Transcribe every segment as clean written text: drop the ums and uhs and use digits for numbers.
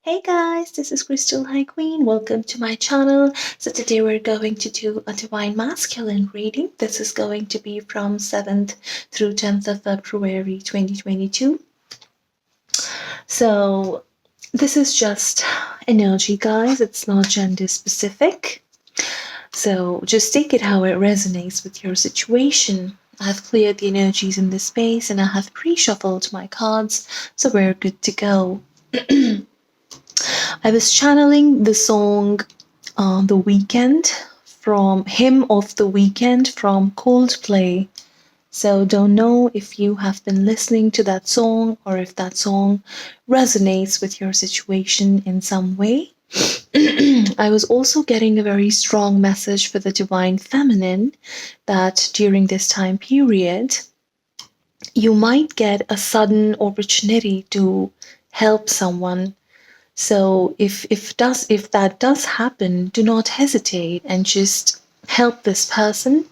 Hey guys, this is Crystal High Queen. Welcome to my channel. So today we're going to do a Divine Masculine reading. This is going to be from 7th through 10th of February 2022. So this is just energy, guys. It's not gender specific. So just take it how it resonates with your situation. I've cleared the energies in this space and I have pre-shuffled my cards, so we're good to go. I was channeling the song The Weekend from Hymn of the Weekend from Coldplay. So don't know if you have been listening to that song or if that song resonates with your situation in some way. I was also getting a very strong message for the Divine Feminine that during this time period, you might get a sudden opportunity to help someone. So if that does happen, do not hesitate and just help this person.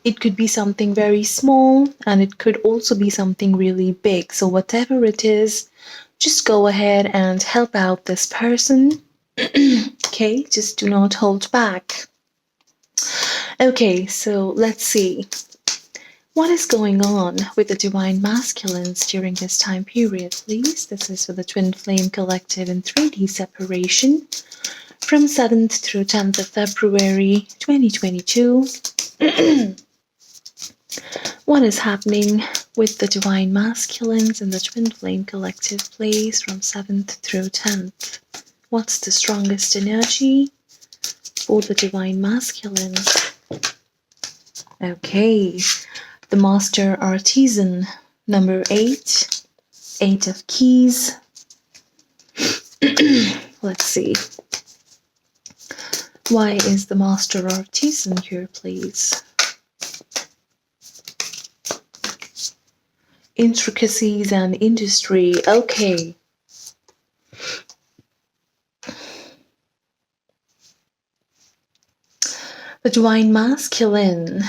It could be something very small and it could also be something really big. So whatever it is, just go ahead and help out this person. Okay, just do not hold back. Okay, so let's see. What is going on with the Divine Masculines during this time period, please? This is for the Twin Flame Collective in 3D separation from 7th through 10th of February 2022. What is happening with the Divine Masculines in the Twin Flame Collective, please, from 7th through 10th? What's the strongest energy for the Divine Masculine? Okay. The Master Artisan, number 8, 8 of Keys. Let's see. Why is the Master Artisan here, please? Intricacies and industry. Okay. The Divine Masculine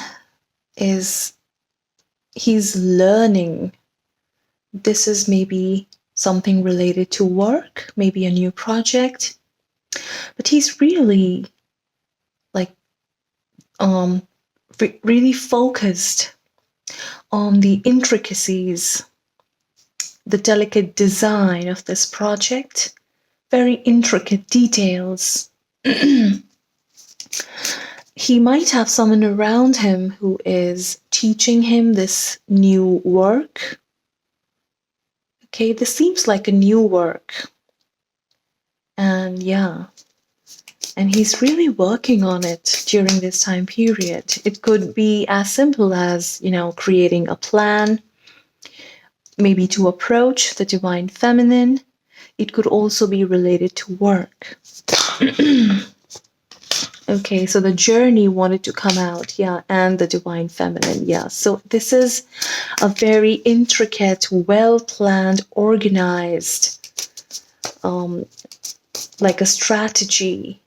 he's learning. This is maybe something related to work, maybe a new project. But he's really really focused on the intricacies, the delicate design of this project, very intricate details. He might have someone around him who is teaching him this new work. Okay, this seems like a new work. And yeah, and he's really working on it during this time period. It could be as simple as, creating a plan, maybe to approach the Divine Feminine. It could also be related to work. Okay, so the journey wanted to come out, yeah, and the Divine Feminine, yeah. So this is a very intricate, well-planned, organized, like a strategy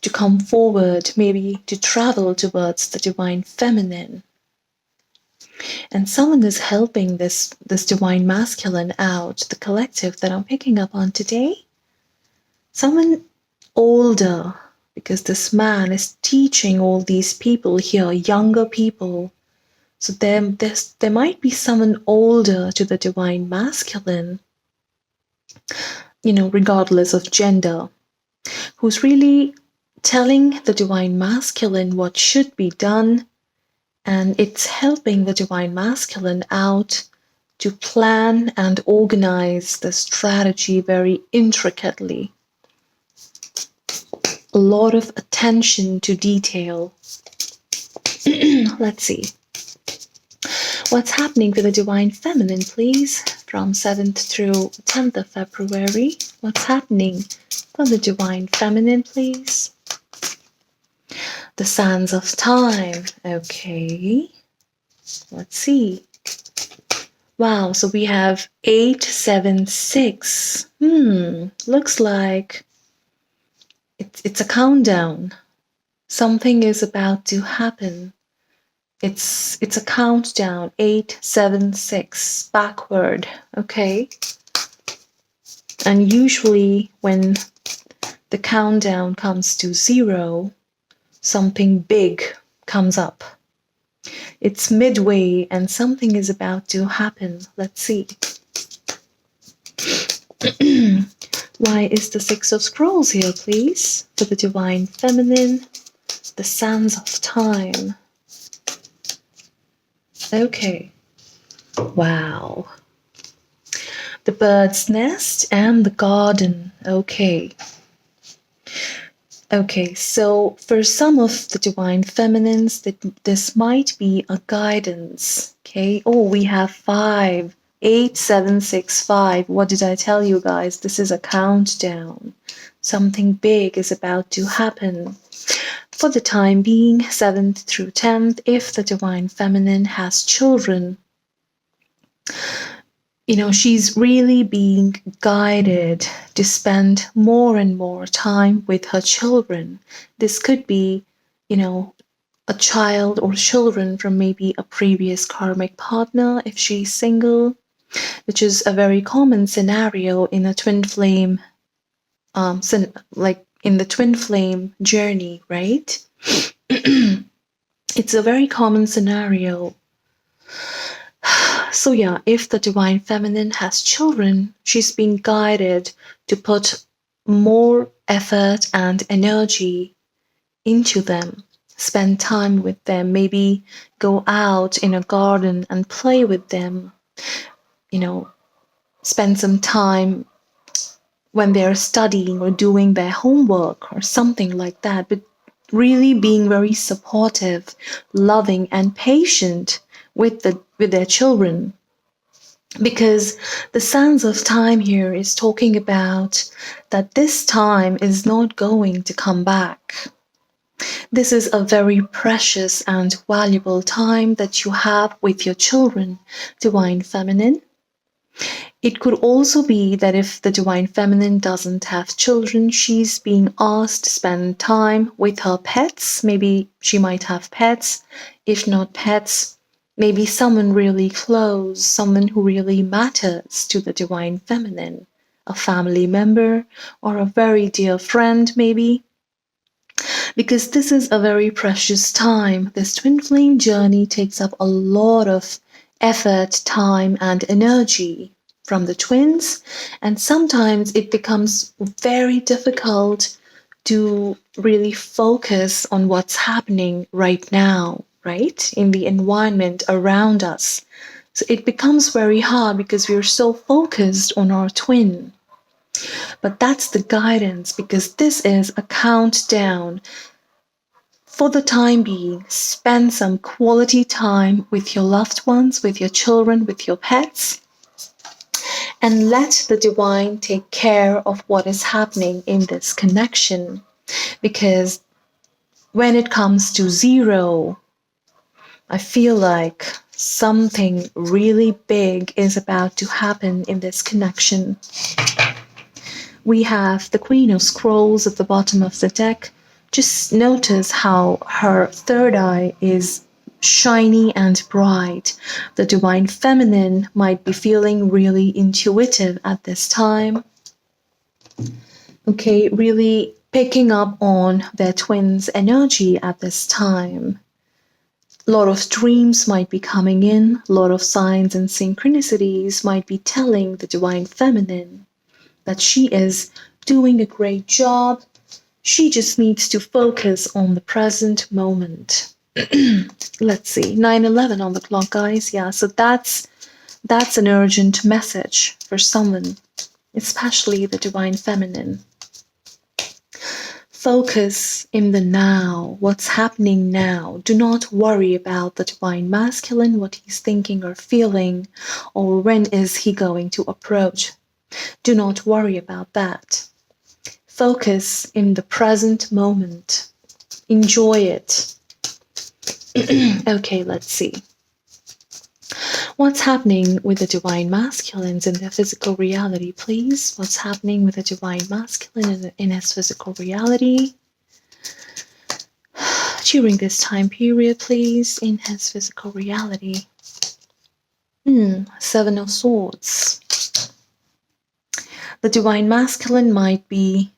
to come forward, maybe to travel towards the Divine Feminine. And someone is helping this Divine Masculine out, the collective that I'm picking up on today. Someone older, because this man is teaching all these people here, younger people. So there might be someone older to the Divine Masculine, regardless of gender, who's really telling the Divine Masculine what should be done, and it's helping the Divine Masculine out to plan and organize the strategy very intricately. A lot of attention to detail. Let's see. What's happening for the Divine Feminine, please? From 7th through 10th of February. What's happening for the Divine Feminine, please? The Sands of Time. Okay. Let's see. Wow, so we have 876. Looks like it's a countdown. Something is about to happen. It's a countdown. 876 backward. Okay. And usually when the countdown comes to 0, something big comes up. It's midway and something is about to happen. Let's see. Why is the Six of Scrolls here, please? For the Divine Feminine, the Sands of Time. Okay. Wow. The bird's nest and the garden. Okay. Okay, so for some of the Divine Feminines, this might be a guidance. Okay. Oh, we have 5. 8, 7, 6, 5. What did I tell you guys? This is a countdown. Something big is about to happen. For the time being, 7th through 10th, if the Divine Feminine has children, she's really being guided to spend more and more time with her children. This could be, a child or children from maybe a previous karmic partner if she's single, which is a very common scenario in a twin flame, like in the twin flame journey, right? It's a very common scenario. So yeah, if the Divine Feminine has children, she's being guided to put more effort and energy into them, spend time with them, maybe go out in a garden and play with them, spend some time when they're studying or doing their homework or something like that, but really being very supportive, loving, and patient with their children. Because the sands of time here is talking about that this time is not going to come back. This is a very precious and valuable time that you have with your children, Divine Feminine. It could also be that if the Divine Feminine doesn't have children, she's being asked to spend time with her pets. Maybe she might have pets. If not pets, maybe someone really close, someone who really matters to the Divine Feminine, a family member or a very dear friend maybe. Because this is a very precious time. This twin flame journey takes up a lot of effort, time, and energy from the twins, and sometimes it becomes very difficult to really focus on what's happening right now, right, in the environment around us. So it becomes very hard because we're so focused on our twin. But that's the guidance, because this is a countdown. For the time being, spend some quality time with your loved ones, with your children, with your pets, and let the divine take care of what is happening in this connection. Because when it comes to 0, I feel like something really big is about to happen in this connection. We have the Queen of Scrolls at the bottom of the deck. Just notice how her third eye is shiny and bright. The Divine Feminine might be feeling really intuitive at this time. Okay, really picking up on their twins' energy at this time. A lot of dreams might be coming in. A lot of signs and synchronicities might be telling the Divine Feminine that she is doing a great job. She just needs to focus on the present moment. Let's see, 9:11 on the clock, guys. Yeah, so that's an urgent message for someone, especially the Divine Feminine. Focus in the now, what's happening now. Do not worry about the Divine Masculine, what he's thinking or feeling, or when is he going to approach. Do not worry about that. Focus in the present moment. Enjoy it. Okay, let's see. What's happening with the Divine Masculines in their physical reality, please? What's happening with the Divine Masculine in his physical reality during this time period, please, in his physical reality? 7 of Swords. The divine masculine might be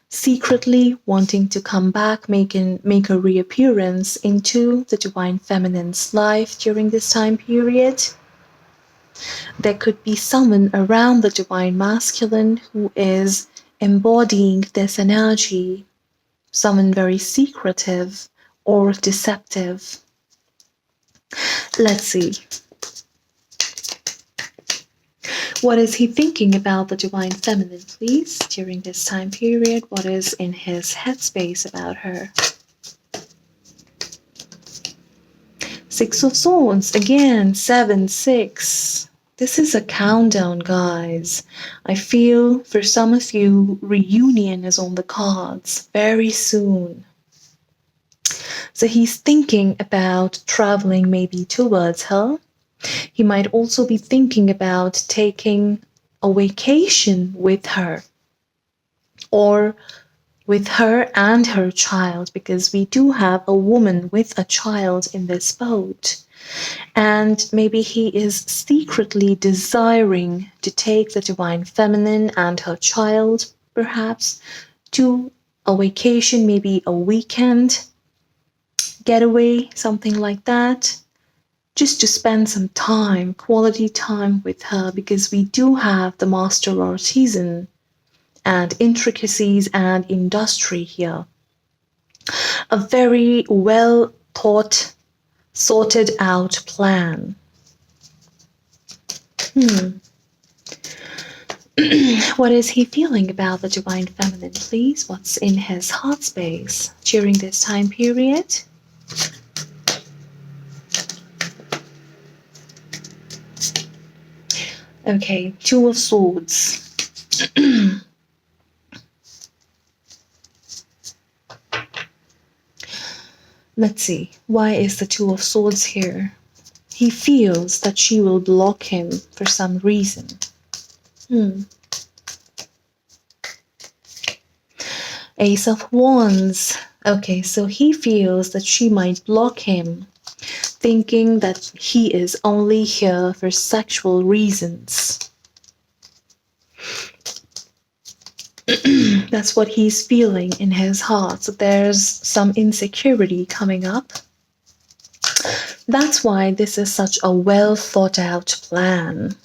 secretly wanting to come back, make a reappearance into the divine feminine's life during this time period. There could be someone around the divine masculine who is embodying this energy, someone very secretive or deceptive. Let's see. What is he thinking about the divine feminine, please, during this time period? What is in his headspace about her? Six of Swords, again, 7, 6. This is a countdown, guys. I feel for some of you, reunion is on the cards very soon. So he's thinking about traveling maybe towards her. He might also be thinking about taking a vacation with her, or with her and her child, because we do have a woman with a child in this boat. And maybe he is secretly desiring to take the divine feminine and her child, perhaps, to a vacation, maybe a weekend getaway, something like that, just to spend some time, quality time with her, because we do have the master artisan and intricacies and industry here. A very well thought, sorted out plan. What is he feeling about the divine feminine, please? What's in his heart space during this time period? Okay, Two of Swords. Let's see, why is the Two of Swords here? He feels that she will block him for some reason. Ace of Wands. Okay, so he feels that she might block him, thinking that he is only here for sexual reasons. That's what he's feeling in his heart. So there's some insecurity coming up. That's why this is such a well thought out plan.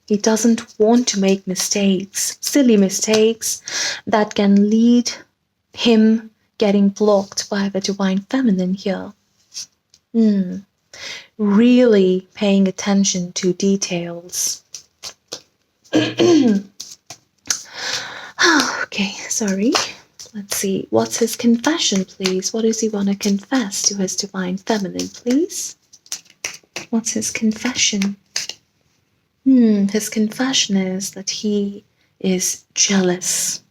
He doesn't want to make mistakes, silly mistakes that can lead him getting blocked by the divine feminine here. Really paying attention to details. Okay, sorry. Let's see. What's his confession, please? What does he want to confess to his divine feminine, please? What's his confession? His confession is that he is jealous.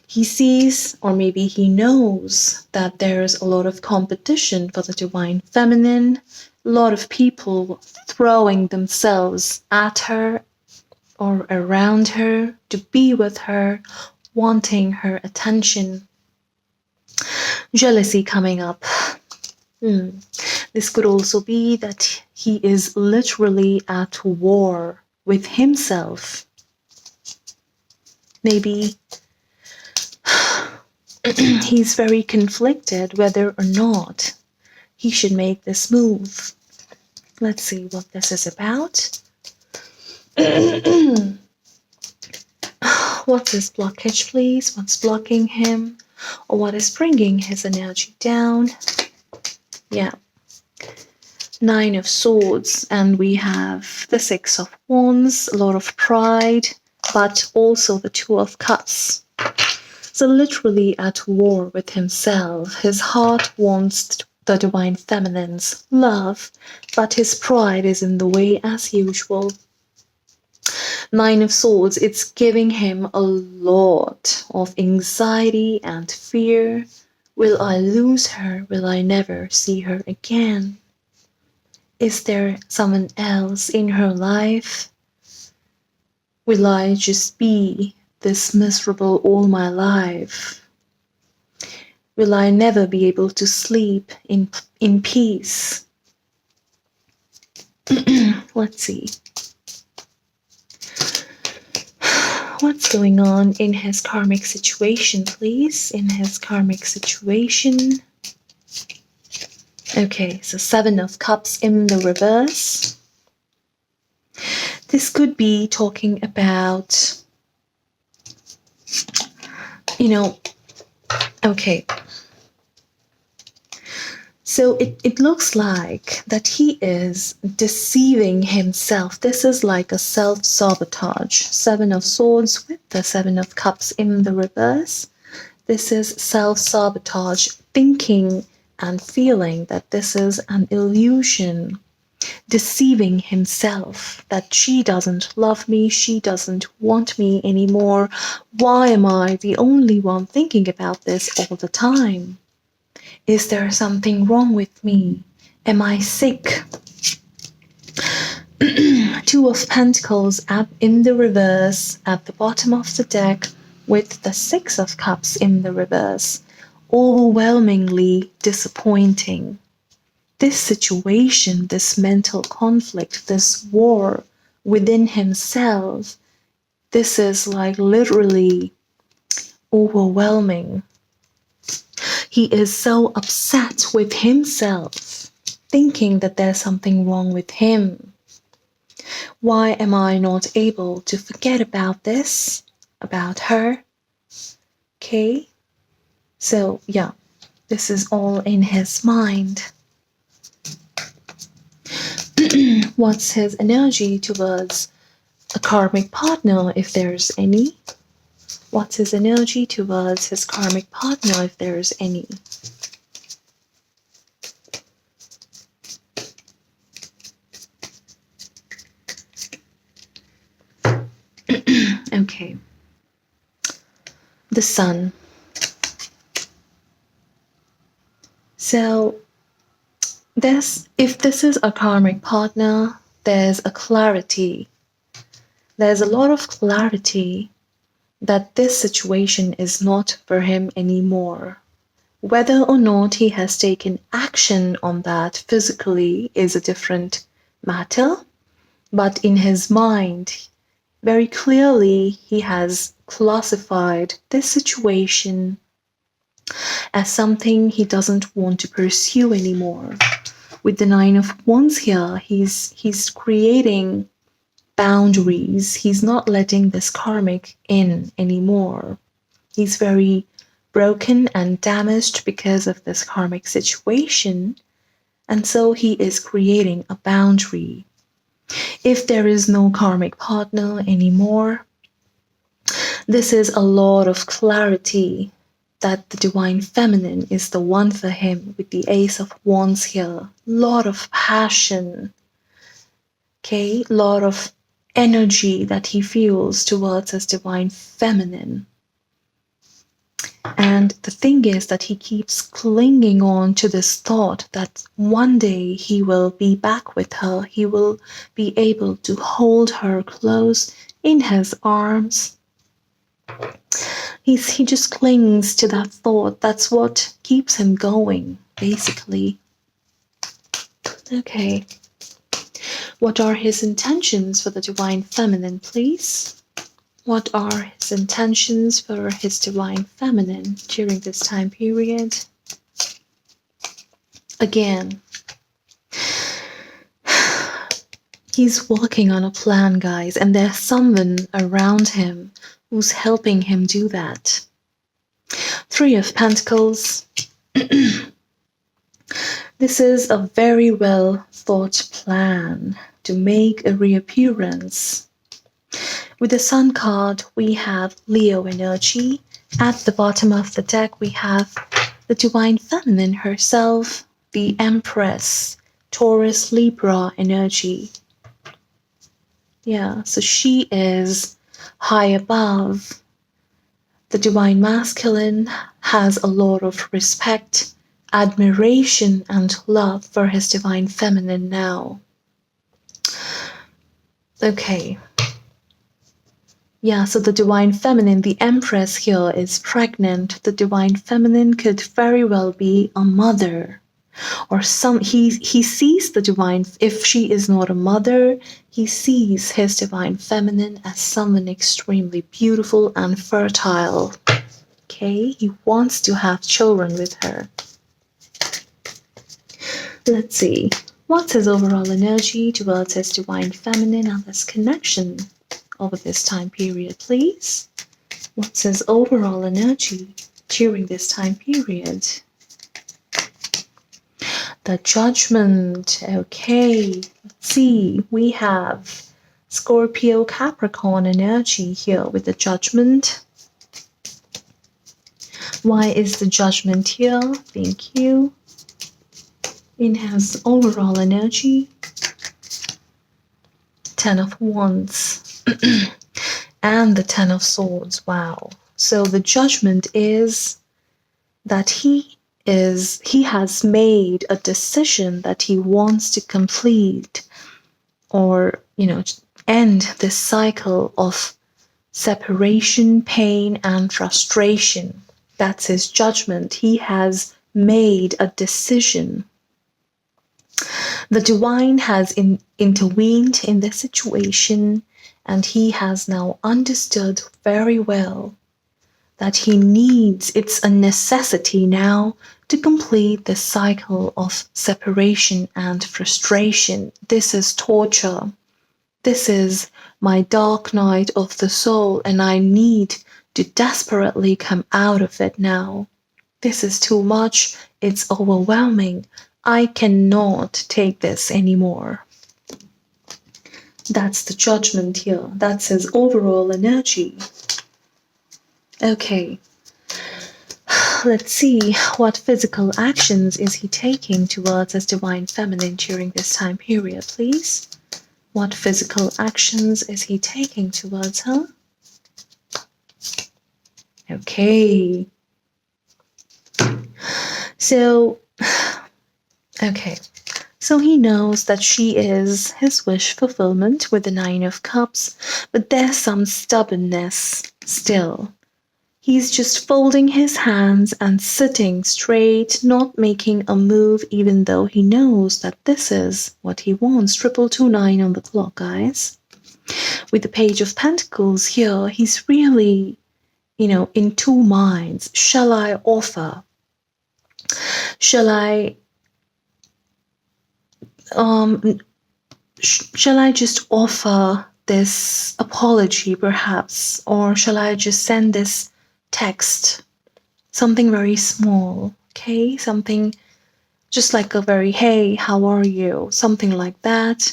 He sees, or maybe he knows, that there's a lot of competition for the divine feminine, a lot of people throwing themselves at her or around her to be with her, wanting her attention. Jealousy coming up. This could also be that he is literally at war with himself. Maybe he's very conflicted whether or not he should make this move. Let's see what this is about. What's his blockage, please? What's blocking him? Or what is bringing his energy down? Yeah. 9 of Swords, and we have the 6 of Wands, a lot of pride, but also the 2 of Cups. So literally at war with himself. His heart wants the divine feminine's love, but his pride is in the way as usual. 9 of Swords, it's giving him a lot of anxiety and fear. Will I lose her? Will I never see her again? Is there someone else in her life? Will I just be this miserable all my life? Will I never be able to sleep in peace? Let's see. What's going on in his karmic situation, please? In his karmic situation. Okay, so 7 of Cups in the reverse. This could be talking about, okay. So it looks like that he is deceiving himself. This is like a self-sabotage. 7 of Swords with the 7 of Cups in the reverse. This is self-sabotage, thinking and feeling that this is an illusion, deceiving himself that she doesn't love me, she doesn't want me anymore. Why am I the only one thinking about this all the time? Is there something wrong with me? Am I sick? 2 of Pentacles up in the reverse at the bottom of the deck with the 6 of Cups in the reverse. Overwhelmingly disappointing. This situation, this mental conflict, this war within himself, this is like literally overwhelming. He is so upset with himself, thinking that there's something wrong with him. Why am I not able to forget about this, about her? Okay, so yeah, this is all in his mind. What's his energy towards a karmic partner, if there's any? What's his energy towards his karmic partner, if there's any? Okay. The Sun. So if this is a karmic partner, there's a clarity. There's a lot of clarity that this situation is not for him anymore. Whether or not he has taken action on that physically is a different matter, but in his mind, very clearly he has classified this situation as something he doesn't want to pursue anymore. With the 9 of Wands here, he's creating boundaries. He's not letting this karmic in anymore. He's very broken and damaged because of this karmic situation, and so he is creating a boundary. If there is no karmic partner anymore, this is a lot of clarity that the Divine Feminine is the one for him, with the Ace of Wands here. Lot of passion, okay? Lot of energy that he feels towards his Divine Feminine. And the thing is that he keeps clinging on to this thought that one day he will be back with her. He will be able to hold her close in his arms. He just clings to that thought. That's what keeps him going, basically. Okay. What are his intentions for the Divine Feminine, please? What are his intentions for his Divine Feminine during this time period? Again, he's working on a plan, guys, and there's someone around him who's helping him do that. 3 of Pentacles. This is a very well thought plan to make a reappearance. With the Sun card, we have Leo energy. At the bottom of the deck, we have the Divine Feminine herself, the Empress, Taurus, Libra energy. Yeah, so she is high above. The Divine Masculine has a lot of respect, admiration, and love for his Divine Feminine now. Okay. Yeah, so the Divine Feminine, the Empress here, is pregnant. The Divine Feminine could very well be a mother. or he sees the divine. If she is not a mother, he sees his divine feminine as someone extremely beautiful and fertile. Okay, he wants to have children with her. Let's see, what's his overall energy towards his divine feminine and this connection over this time period, please? What's his overall energy during this time period? The Judgment. Okay, let's see. We have Scorpio Capricorn energy here with the Judgment. Why is the Judgment here? Thank you. In his overall energy. 10 of Wands. And the 10 of Swords. Wow. So the Judgment is that he has made a decision that he wants to complete or, end this cycle of separation, pain, and frustration. That's his judgment. He has made a decision. The divine has intervened in this situation, and he has now understood very well that it's a necessity now to complete the cycle of separation and frustration. This is torture. This is my dark night of the soul, and I need to desperately come out of it now. This is too much. It's overwhelming. I cannot take this anymore. That's the Judgment here. That's his overall energy. Okay, let's see, what physical actions is he taking towards his divine feminine during this time period, please? What physical actions is he taking towards her? Okay. So he knows that she is his wish fulfillment with the 9 of Cups, but there's some stubbornness still. He's just folding his hands and sitting straight, not making a move, even though he knows that this is what he wants. 2229 on the clock, guys. With the Page of Pentacles here, he's really, in two minds. Shall I offer? Shall I just offer this apology, perhaps? Or shall I just send this text, something very small, okay? Something just like a very, hey, how are you? Something like that.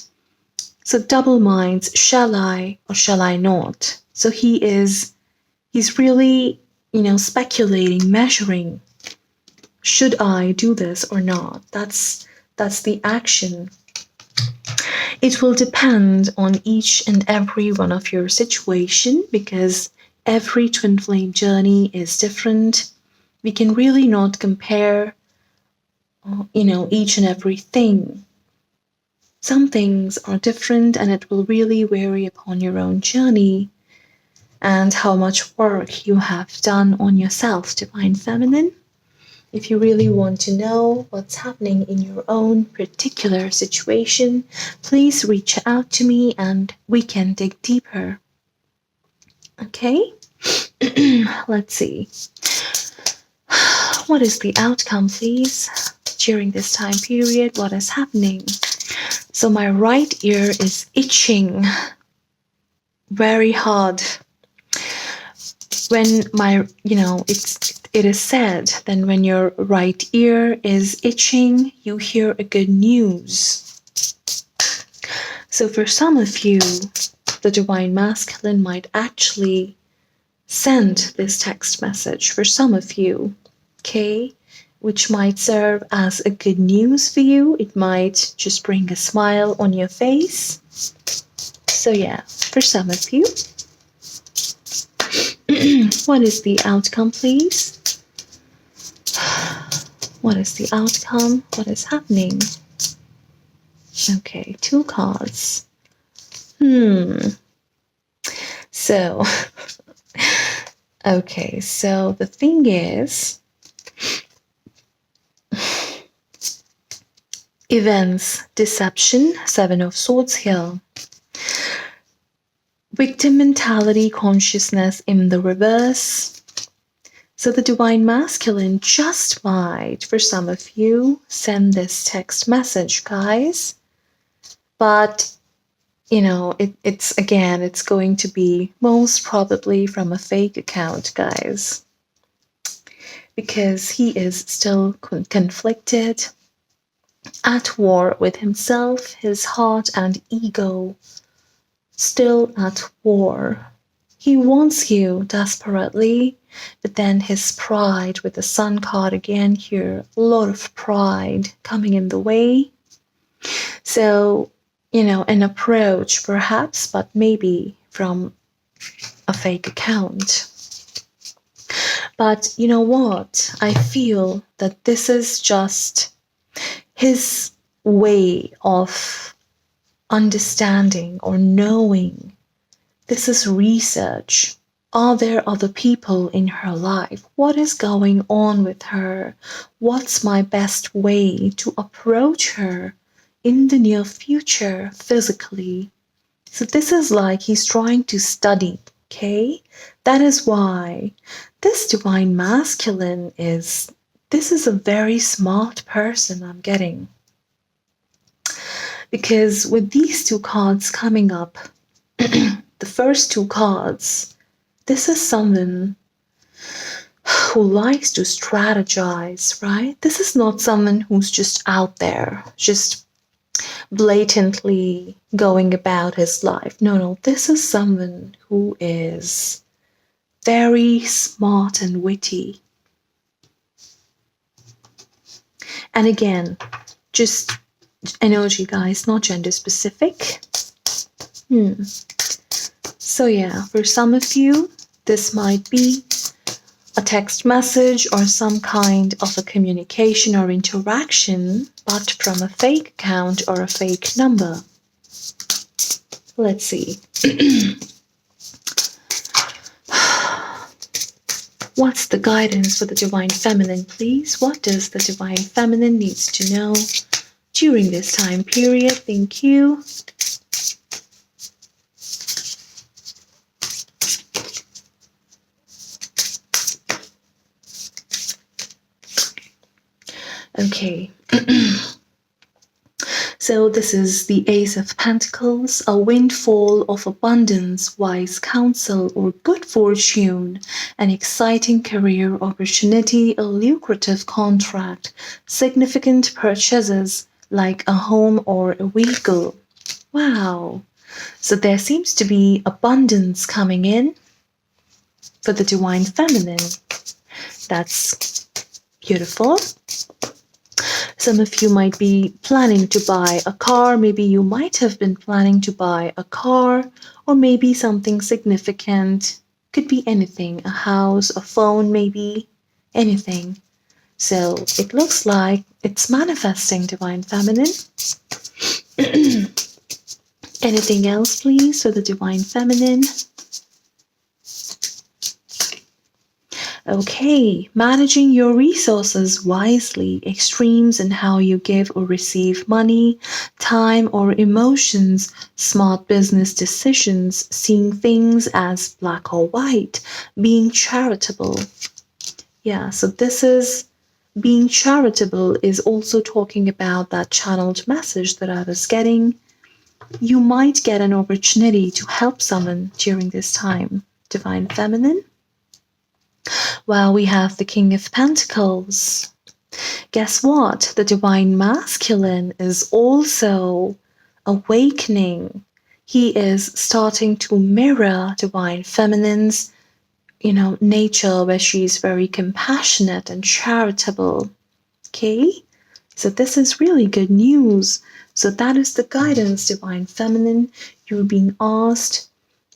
So double minds, shall I or shall I not? So he's really, speculating, measuring. Should I do this or not? That's the action. It will depend on each and every one of your situation, because every twin flame journey is different. We can really not compare, each and everything. Some things are different, and it will really vary upon your own journey and how much work you have done on yourself, Divine Feminine. If you really want to know what's happening in your own particular situation, please reach out to me and we can dig deeper. Okay, let's see. What is the outcome, please, during this time period? What is happening? So my right ear is itching very hard. When it is said that when your right ear is itching, you hear a good news. So for some of you, the Divine Masculine might actually send this text message for some of you, okay, which might serve as a good news for you. It might just bring a smile on your face. So yeah, for some of you. What is the outcome, please? What is the outcome? What is happening? Okay, 2 cards. So, okay, so the thing is, Events, deception, Seven of Swords here. Victim mentality, consciousness in the reverse. So the Divine Masculine just might, for some of you, send this text message, guys. But, it's going to be most probably from a fake account, guys. Because he is still conflicted, at war with himself, his heart and ego, still at war. He wants you desperately, but then his pride, with the Sun card again here, a lot of pride coming in the way. So, an approach perhaps, but maybe from a fake account. But you know what? I feel that this is just his way of understanding or knowing. This is research. Are there other people in her life? What is going on with her? What's my best way to approach her in the near future physically? So this is like he's trying to study, okay? That is why this Divine Masculine this is a very smart person I'm getting. Because with these two cards coming up, the first two cards, this is someone who likes to strategize, right? This is not someone who's just out there, just blatantly going about his life. No, this is someone who is very smart and witty. And again, just energy, guys, not gender specific. So yeah, for some of you, this might be a text message or some kind of a communication or interaction, but from a fake account or a fake number. Let's see. What's the guidance for the Divine Feminine, please? What does the Divine Feminine needs to know during this time period? Thank you. Okay. So this is the Ace of Pentacles, a windfall of abundance, wise counsel, or good fortune, an exciting career opportunity, a lucrative contract, significant purchases like a home or a vehicle. Wow. So there seems to be abundance coming in for the Divine Feminine. That's beautiful. Some of you might be planning to buy a car. Maybe you might have been planning to buy a car, or maybe something significant. Could be anything, a house, a phone, maybe anything. So it looks like it's manifesting, Divine Feminine. Anything else, please, for the Divine Feminine? Okay, managing your resources wisely, extremes in how you give or receive money, time or emotions, smart business decisions, seeing things as black or white, being charitable. Yeah, so this is being charitable is also talking about that channeled message that I was getting. You might get an opportunity to help someone during this time, Divine Feminine. Well, we have the King of Pentacles. Guess what? The Divine Masculine is also awakening. He is starting to mirror Divine Feminine's, nature, where she's very compassionate and charitable. Okay? So this is really good news. So that is the guidance, Divine Feminine. You're being asked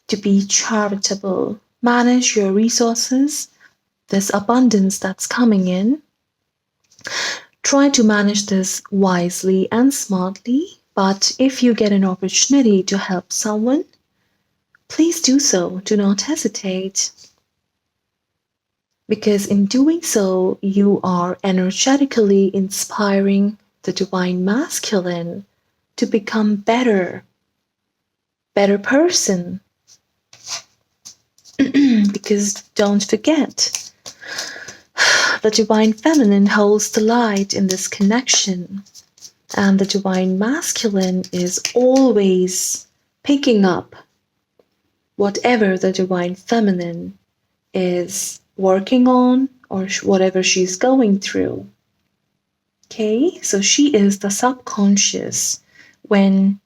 to be charitable. Manage your resources. This abundance that's coming in. Try to manage this wisely and smartly, but if you get an opportunity to help someone, please do so. Do not hesitate. Because in doing so, you are energetically inspiring the divine masculine to become better person. Because don't forget, the divine feminine holds the light in this connection, and the divine masculine is always picking up whatever the divine feminine is working on or whatever she's going through. Okay, so she is the subconscious. When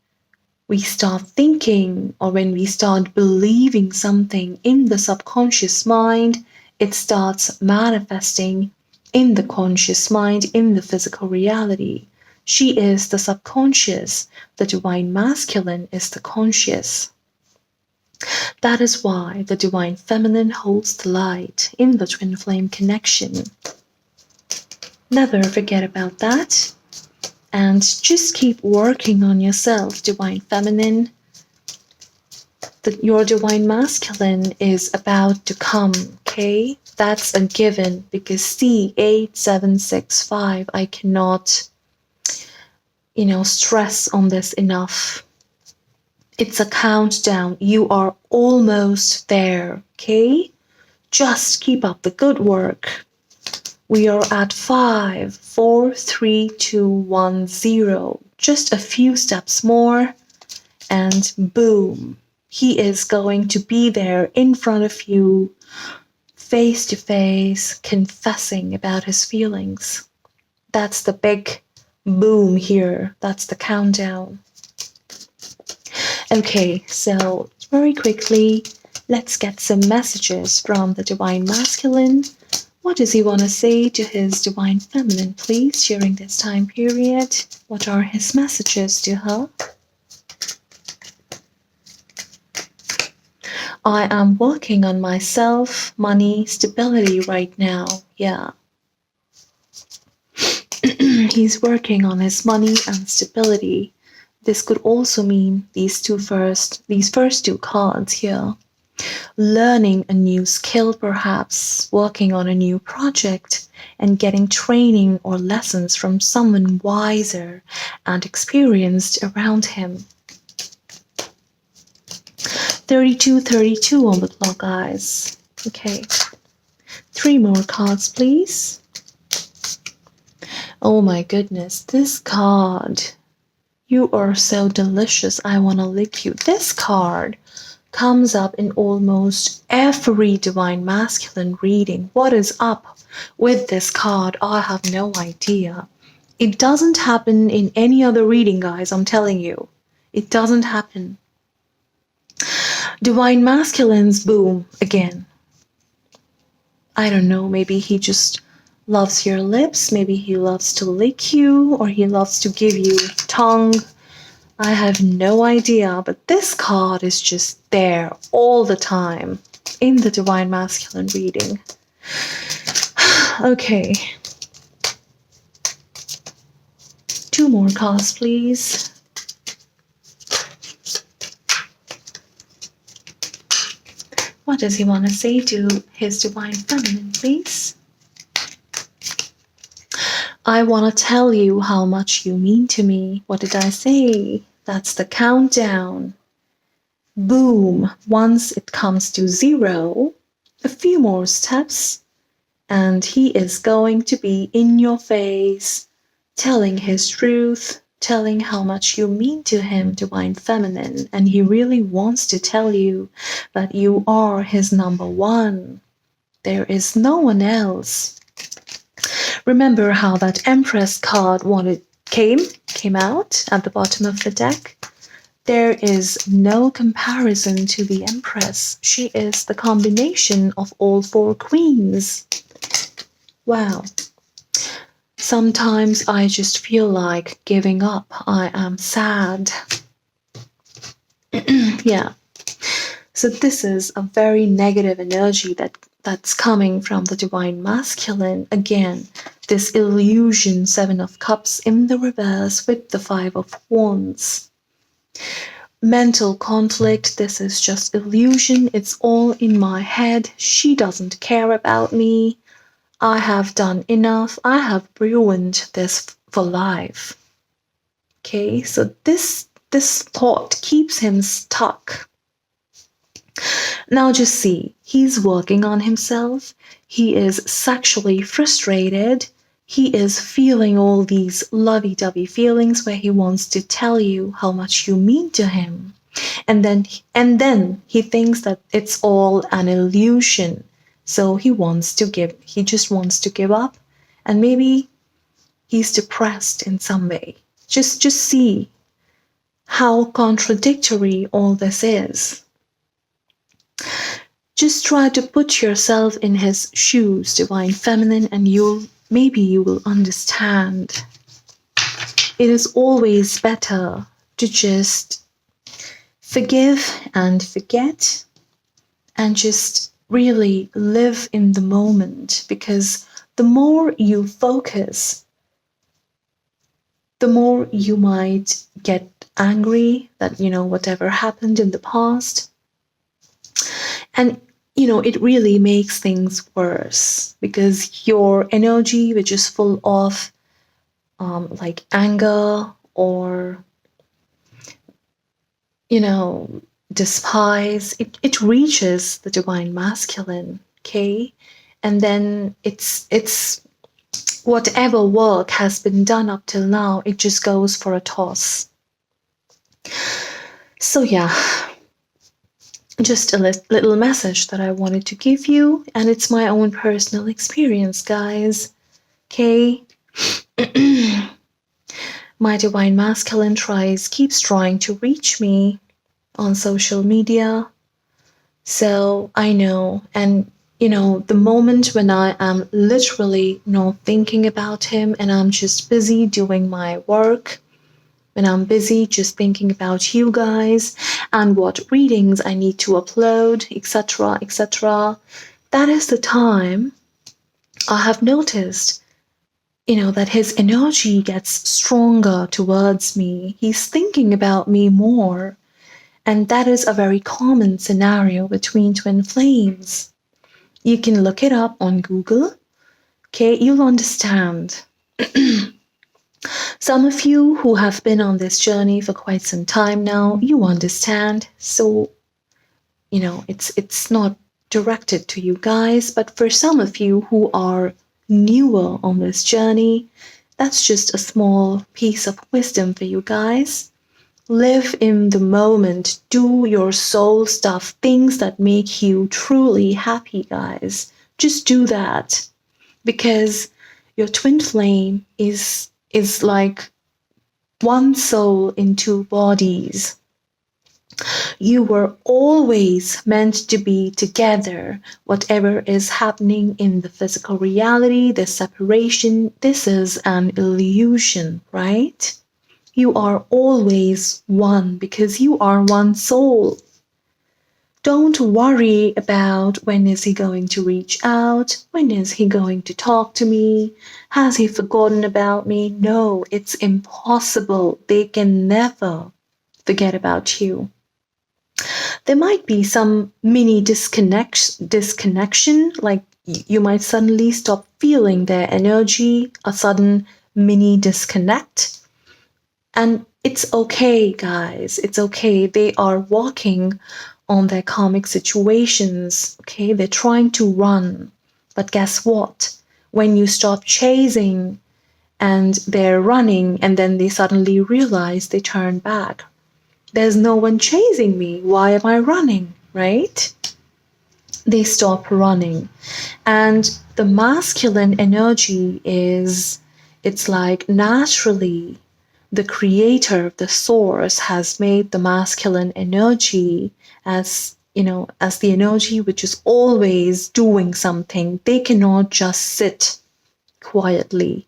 we start thinking or when we start believing something in the subconscious mind, it starts manifesting in the conscious mind, in the physical reality. She is the subconscious. The divine masculine is the conscious. That is why the divine feminine holds the light in the twin flame connection. Never forget about that. And just keep working on yourself, divine feminine. Your divine masculine is about to come, okay? That's a given, because see, 8765, I cannot, stress on this enough. It's a countdown. You are almost there, okay? Just keep up the good work. We are at 5, 4, 3, 2, 1, 0. Just a few steps more, and boom. He is going to be there in front of you, face to face, confessing about his feelings. That's the big boom here. That's the countdown. Okay, so very quickly, let's get some messages from the divine masculine. What does he want to say to his divine feminine, please, during this time period? What are his messages to her? I am working on myself, money, stability right now. Yeah. He's working on his money and stability. This could also mean these first two cards here. Learning a new skill, perhaps working on a new project, and getting training or lessons from someone wiser and experienced around him. 32 on the clock, guys. Okay. 3 more cards, please. Oh my goodness, this card. You are so delicious, I want to lick you. This card comes up in almost every divine masculine reading. What is up with this card? I have no idea. It doesn't happen in any other reading, guys, I'm telling you. It doesn't happen. Divine masculines, boom, again. I don't know, maybe he just loves your lips, maybe he loves to lick you, or he loves to give you tongue. I have no idea, but this card is just there all the time in the divine masculine reading. Okay. 2 more cards, please. What does he want to say to his divine feminine, please? I want to tell you how much you mean to me. What did I say? That's the countdown. Boom. Once it comes to 0, a few more steps, and he is going to be in your face, telling his truth, telling how much you mean to him, divine feminine, and he really wants to tell you that you are his number one. There is no one else. Remember how that Empress card came out at the bottom of the deck? There is no comparison to the Empress. She is the combination of all 4 queens. Wow. Sometimes I just feel like giving up. I am sad. Yeah. So this is a very negative energy that's coming from the divine masculine. Again, this illusion, 7 of Cups in the reverse with the 5 of Wands. Mental conflict, this is just illusion. It's all in my head. She doesn't care about me. I have done enough. I have ruined this for life. Okay, so this thought keeps him stuck. Now just see, he's working on himself. He is sexually frustrated. He is feeling all these lovey-dovey feelings where he wants to tell you how much you mean to him. And then he thinks that it's all an illusion. So he just wants to give up, and maybe he's depressed in some way. Just see how contradictory all this is. Just try to put yourself in his shoes, Divine Feminine, and maybe you will understand. It is always better to just forgive and forget and just really live in the moment, because the more you focus, the more you might get angry that, whatever happened in the past. And, it really makes things worse, because your energy, which is full of like anger or, despise, it reaches the Divine Masculine, okay? And then it's whatever work has been done up till now, it just goes for a toss. So yeah, just a little message that I wanted to give you, and it's my own personal experience, guys. Okay? My Divine Masculine keeps trying to reach me on social media. So I know, and the moment when I am literally not thinking about him and I'm just busy doing my work, when I'm busy just thinking about you guys and what readings I need to upload, etc., etc., that is the time I have noticed, that his energy gets stronger towards me. He's thinking about me more. And that is a very common scenario between twin flames. You can look it up on Google. Okay, you'll understand. Some of you who have been on this journey for quite some time now, you understand. So, it's not directed to you guys, but for some of you who are newer on this journey, that's just a small piece of wisdom for you guys. Live in the moment. Do your soul stuff, things that make you truly happy, guys. Just do that, because your twin flame is like one soul in two bodies. You were always meant to be together. Whatever is happening in the physical reality, the separation, this is an illusion, right? You are always one, because you are one soul. Don't worry about when is he going to reach out, when is he going to talk to me, has he forgotten about me? No, it's impossible. They can never forget about you. There might be some mini disconnection, like you might suddenly stop feeling their energy, a sudden mini disconnect. And it's okay, guys. It's okay. They are walking on their karmic situations. Okay, they're trying to run. But guess what? When you stop chasing and they're running and then they suddenly realize, they turn back. There's no one chasing me. Why am I running? Right? They stop running. And the masculine energy it's like naturally the creator, the source, has made the masculine energy as the energy which is always doing something. They cannot just sit quietly.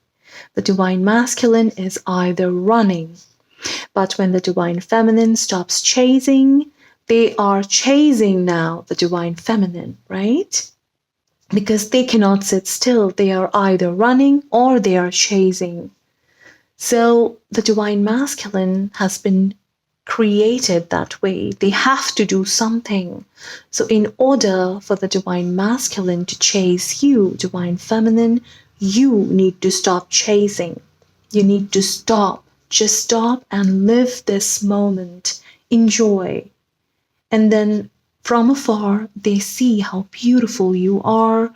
The Divine Masculine is either running, but when the Divine Feminine stops chasing, they are chasing now the Divine Feminine, right? Because they cannot sit still. They are either running or they are chasing. So the Divine Masculine has been created that way. They have to do something. So in order for the Divine Masculine to chase you, Divine Feminine, you need to stop chasing. You need to stop Just stop and live this moment. Enjoy. And then from afar, they see how beautiful you are.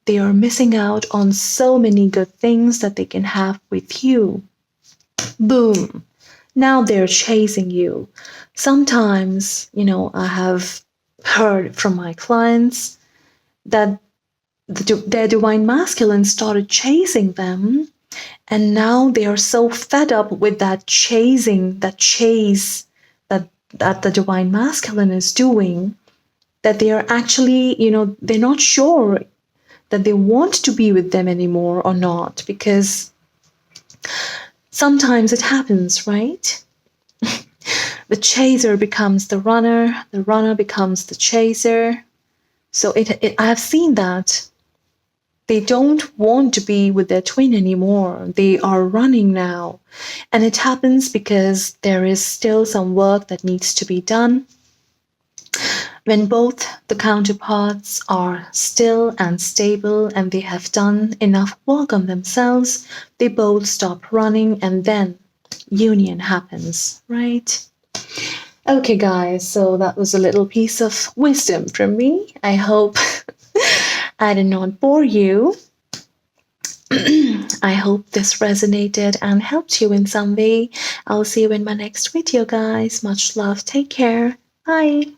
They are missing out on so many good things that they can have with you. Boom. Now they're chasing you. Sometimes, I have heard from my clients that their divine masculine started chasing them, and now they are so fed up with that chasing, that chase that the divine masculine is doing, that they are actually, they're not sure that they want to be with them anymore or not, because sometimes it happens, right? The chaser becomes the runner becomes the chaser. So I have seen that they don't want to be with their twin anymore. They are running now. And it happens because there is still some work that needs to be done. When both the counterparts are still and stable and they have done enough work on themselves, they both stop running and then union happens, right? Okay, guys, so that was a little piece of wisdom from me. I hope I did not bore you. I hope this resonated and helped you in some way. I'll see you in my next video, guys. Much love. Take care. Bye.